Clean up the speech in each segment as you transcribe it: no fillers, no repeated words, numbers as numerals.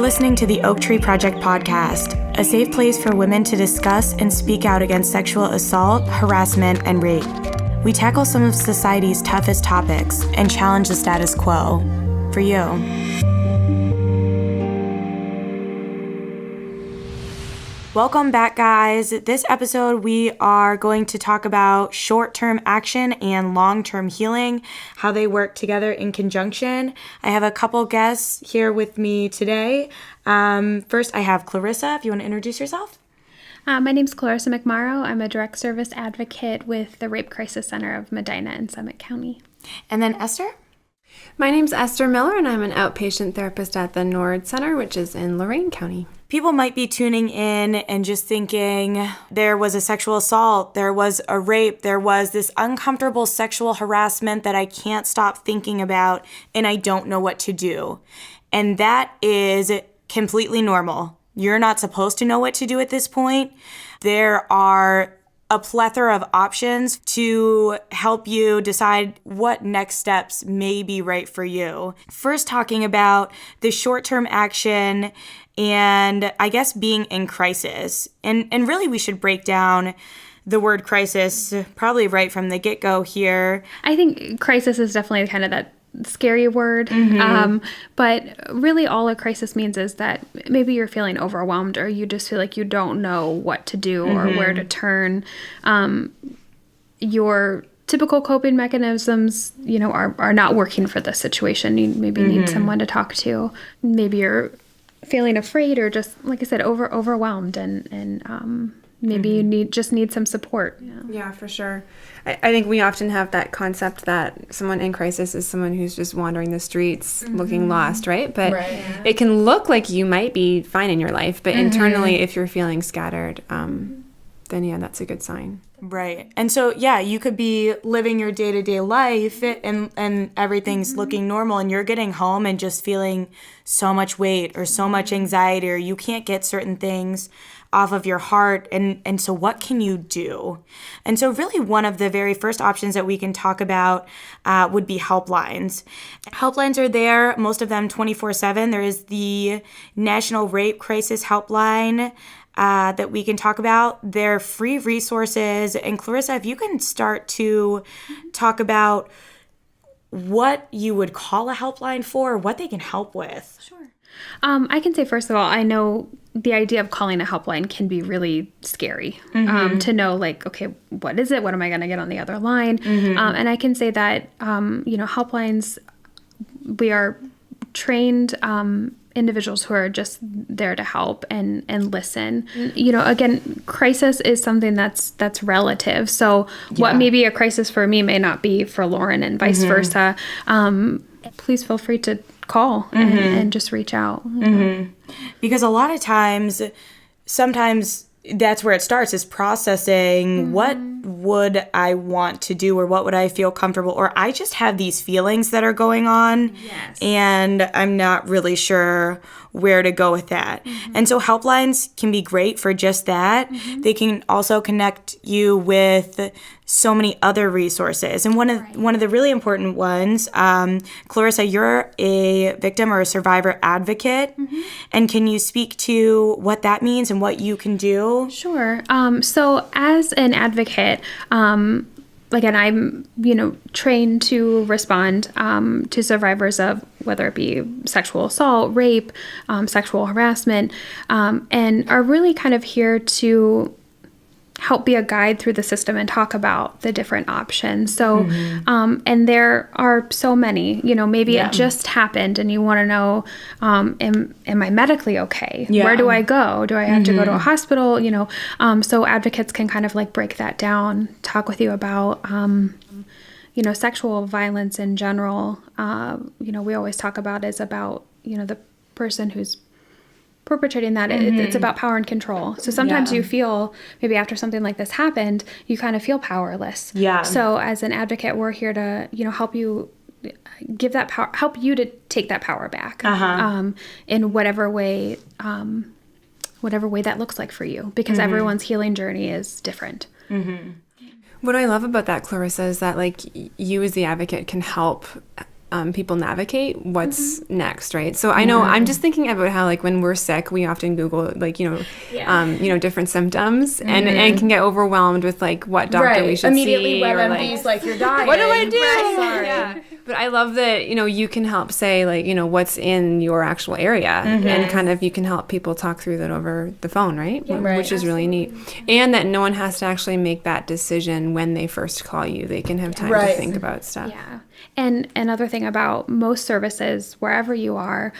listening to the Oak Tree Project podcast, a safe place for women to discuss and speak out against sexual assault, harassment, and rape. We tackle some of society's toughest topics and challenge the status quo for you. Welcome back, guys. This episode, we are going to talk about short-term action and long-term healing, how they work together in conjunction. I have a couple guests here with me today. First, I have Clarissa. If you want to introduce yourself. My name's Clarissa McMorrow. I'm a direct service advocate with the Rape Crisis Center of Medina in Summit County. And then Esther. My name's Esther Miller, and I'm an outpatient therapist at the Nord Center, which is in Lorain County. People might be tuning in and just thinking there was a sexual assault, there was a rape, there was this uncomfortable sexual harassment that I can't stop thinking about and I don't know what to do. And that is completely normal. You're not supposed to know what to do at this point. There are a plethora of options to help you decide what next steps may be right for you. First, talking about the short-term action and I guess being in crisis. And really we should break down the word crisis probably right from the get-go here. I think crisis is definitely kind of that scary word. But really all a crisis means is that maybe you're feeling overwhelmed or you just feel like you don't know what to do or where to turn. Your typical coping mechanisms, are not working for this situation. You maybe need someone to talk to. Maybe you're feeling afraid or just, like I said, overwhelmed and maybe you need some support. Yeah, for sure. I think we often have that concept that someone in crisis is someone who's just wandering the streets looking lost, right? But it can look like you might be fine in your life, but internally, if you're feeling scattered, then yeah, that's a good sign. Right. And so, yeah, you could be living your day-to-day life and everything's looking normal and you're getting home and just feeling so much weight or so much anxiety or you can't get certain things off of your heart. And so what can you do? And so really one of the very first options that we can talk about would be helplines. Helplines are there, most of them 24/7. There is the National Rape Crisis Helpline that we can talk about. They're free resources. And Clarissa, if you can start to talk about what you would call a helpline for, what they can help with. Sure. I can say, first of all, I know the idea of calling a helpline can be really scary to know, like, okay, what is it? What am I going to get on the other line? And I can say that, helplines, we are trained individuals who are just there to help and listen. Again, crisis is something that's relative. So what may be a crisis for me may not be for Lauren and vice versa. Please feel free to call and just reach out. Because a lot of times, sometimes that's where it starts, is processing what would I want to do or what would I feel comfortable, or I just have these feelings that are going on and I'm not really sure where to go with that. And so helplines can be great for just that. They can also connect you with so many other resources. And one of the really important ones, Clarissa, you're a victim or a survivor advocate. And can you speak to what that means and what you can do? Sure. So as an advocate, again, I'm, trained to respond to survivors of whether it be sexual assault, rape, sexual harassment, and are really kind of here to help be a guide through the system and talk about the different options. So, and there are so many, maybe it just happened and you want to know, am I medically okay? Where do I go? Do I have to go to a hospital? So advocates can kind of like break that down, talk with you about, sexual violence in general. We always talk about is about, the person who's perpetrating that. It's about power and control. So sometimes you feel, maybe after something like this happened, you kind of feel powerless. So as an advocate, we're here to, help you give that power, help you to take that power back in whatever way that looks like for you, because everyone's healing journey is different. What I love about that, Clarissa, is that like you as the advocate can help people navigate what's next, right? So I know I'm just thinking about how like when we're sick, we often Google like different symptoms and can get overwhelmed with like what doctor we should immediately see. WebMD's like you're dying. What do I do? Right, sorry. Yeah. But I love that, you can help say like, what's in your actual area and kind of you can help people talk through that over the phone, right? Which is really neat. And that no one has to actually make that decision when they first call you. They can have time to think about stuff. Yeah. And another thing about most services, wherever you are,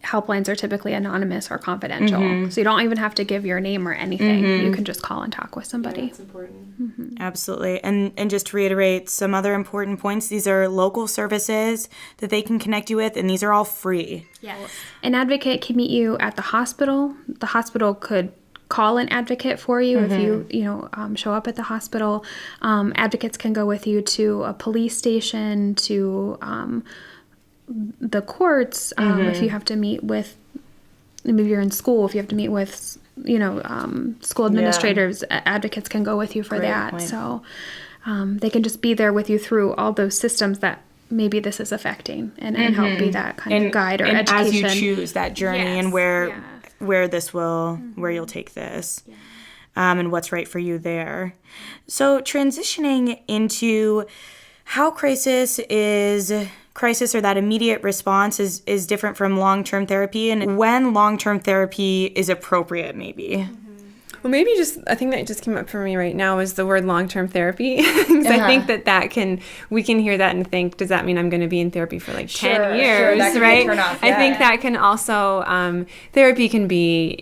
helplines are typically anonymous or confidential. So you don't even have to give your name or anything. You can just call and talk with somebody. Yeah, that's important. Absolutely. And just to reiterate some other important points, these are local services that they can connect you with, and these are all free. Yes. An advocate can meet you at the hospital. The hospital could call an advocate for you if you show up at the hospital. Advocates can go with you to a police station, to the courts, if you have to meet with, maybe you're in school, if you have to meet with, school administrators, advocates can go with you for that. Point. So they can just be there with you through all those systems that maybe this is affecting and help be that kind of guide or education. As you choose that journey and where this will, where you'll take this. Yeah. And what's right for you there. So transitioning into how crisis or that immediate response is different from long-term therapy, and when long-term therapy is appropriate, maybe. Well, maybe I think that just came up for me right now is the word long-term therapy. Because I think we can hear that and think, does that mean I'm going to be in therapy for like 10 years, right? I think that can also, therapy can be,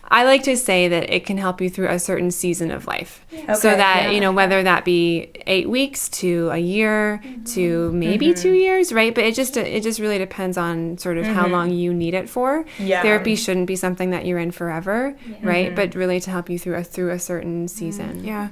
I like to say that it can help you through a certain season of life. Okay, so that, whether that be 8 weeks to a year to maybe 2 years, right? But it just really depends on sort of how long you need it for. Yeah. Therapy shouldn't be something that you're in forever, right? But really to help you through a certain season. Yeah.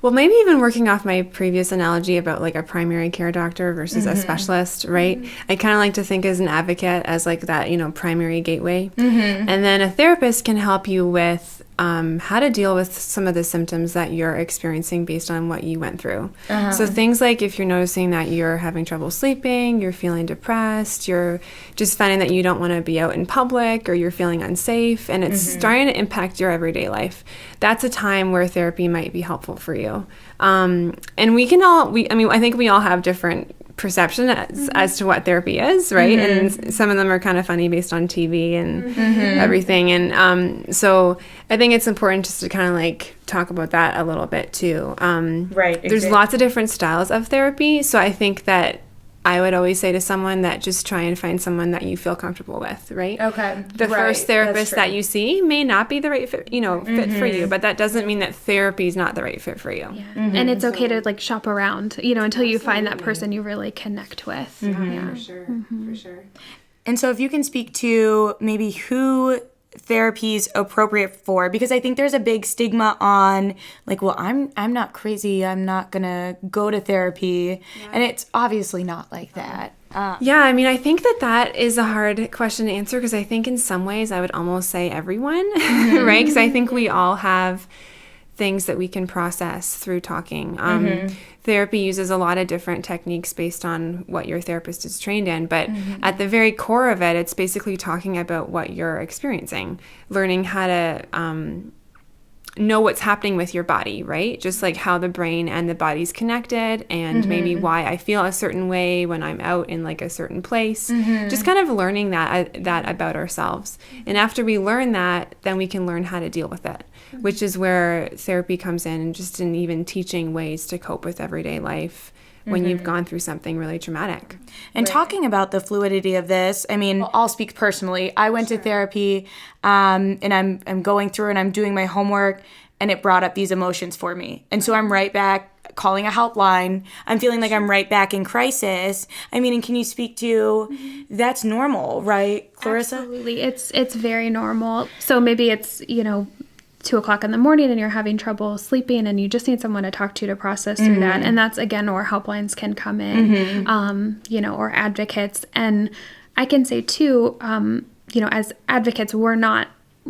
Well, maybe even working off my previous analogy about like a primary care doctor versus a specialist, right? I kind of like to think as an advocate as like that, primary gateway. And then a therapist can help you with how to deal with some of the symptoms that you're experiencing based on what you went through. So things like if you're noticing that you're having trouble sleeping, you're feeling depressed, you're just finding that you don't want to be out in public, or you're feeling unsafe, and it's starting to impact your everyday life, that's a time where therapy might be helpful for you. And I think we all have different perception as to what therapy is, right? And some of them are kind of funny based on TV and everything. And so I think it's important just to kind of like talk about that a little bit too. There's lots of different styles of therapy. So I think that I would always say to someone that just try and find someone that you feel comfortable with, right? Okay. The first therapist that you see may not be the right fit, fit for you, but that doesn't mean that therapy is not the right fit for you. Yeah. And it's okay to like shop around, until you find that person you really connect with. Yeah, for sure. For sure. And so if you can speak to maybe who therapy is appropriate for, because I think there's a big stigma on like, well, I'm not crazy, I'm not gonna go to therapy, and it's obviously not like that. I think that is a hard question to answer, because I think in some ways I would almost say everyone, right? Because I think we all have things that we can process through talking. Therapy uses a lot of different techniques based on what your therapist is trained in, but at the very core of it, it's basically talking about what you're experiencing, learning how to know what's happening with your body, right? Just like how the brain and the body's connected, and maybe why I feel a certain way when I'm out in like a certain place. Just kind of learning that about ourselves. And after we learn that, then we can learn how to deal with it, which is where therapy comes in, just in even teaching ways to cope with everyday life when you've gone through something really traumatic. And talking about the fluidity of this, I mean, I'll speak personally. I went to therapy, and I'm going through and I'm doing my homework, and it brought up these emotions for me. And so I'm right back calling a helpline. I'm feeling like I'm right back in crisis. I mean, and can you speak to that's normal, right, Clarissa? Absolutely. It's very normal. So maybe it's, 2:00 in the morning and you're having trouble sleeping and you just need someone to talk to process through that. And that's, again, where helplines can come in, or advocates. And I can say, too, as advocates, we're not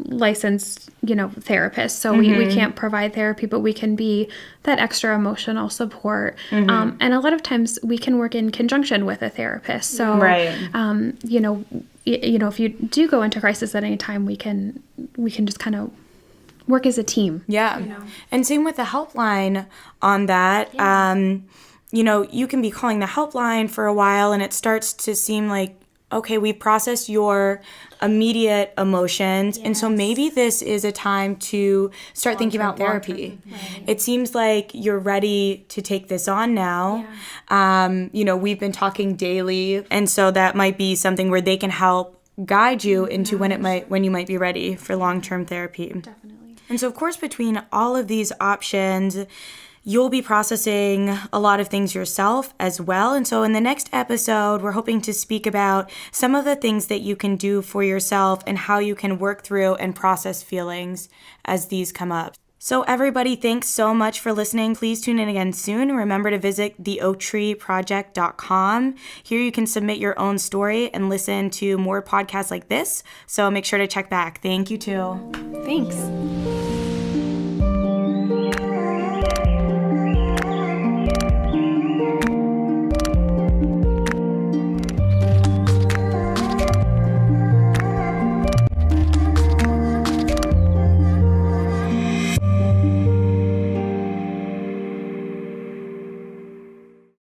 licensed, therapists. So we can't provide therapy, but we can be that extra emotional support. And a lot of times we can work in conjunction with a therapist. So, if you do go into crisis at any time, we can just kind of work as a team. Yeah. And same with the helpline on that. You can be calling the helpline for a while and it starts to seem like, okay, we've processed your immediate emotions. Yes. And so maybe this is a time to start thinking about therapy. Right. It seems like you're ready to take this on now. Yeah. We've been talking daily. And so that might be something where they can help guide you into when you might be ready for long-term therapy. Definitely. And so, of course, between all of these options, you'll be processing a lot of things yourself as well. And so in the next episode, we're hoping to speak about some of the things that you can do for yourself and how you can work through and process feelings as these come up. So everybody, thanks so much for listening. Please tune in again soon. Remember to visit theoaktreeproject.com. Here you can submit your own story and listen to more podcasts like this. So make sure to check back. Thank you too. Thanks.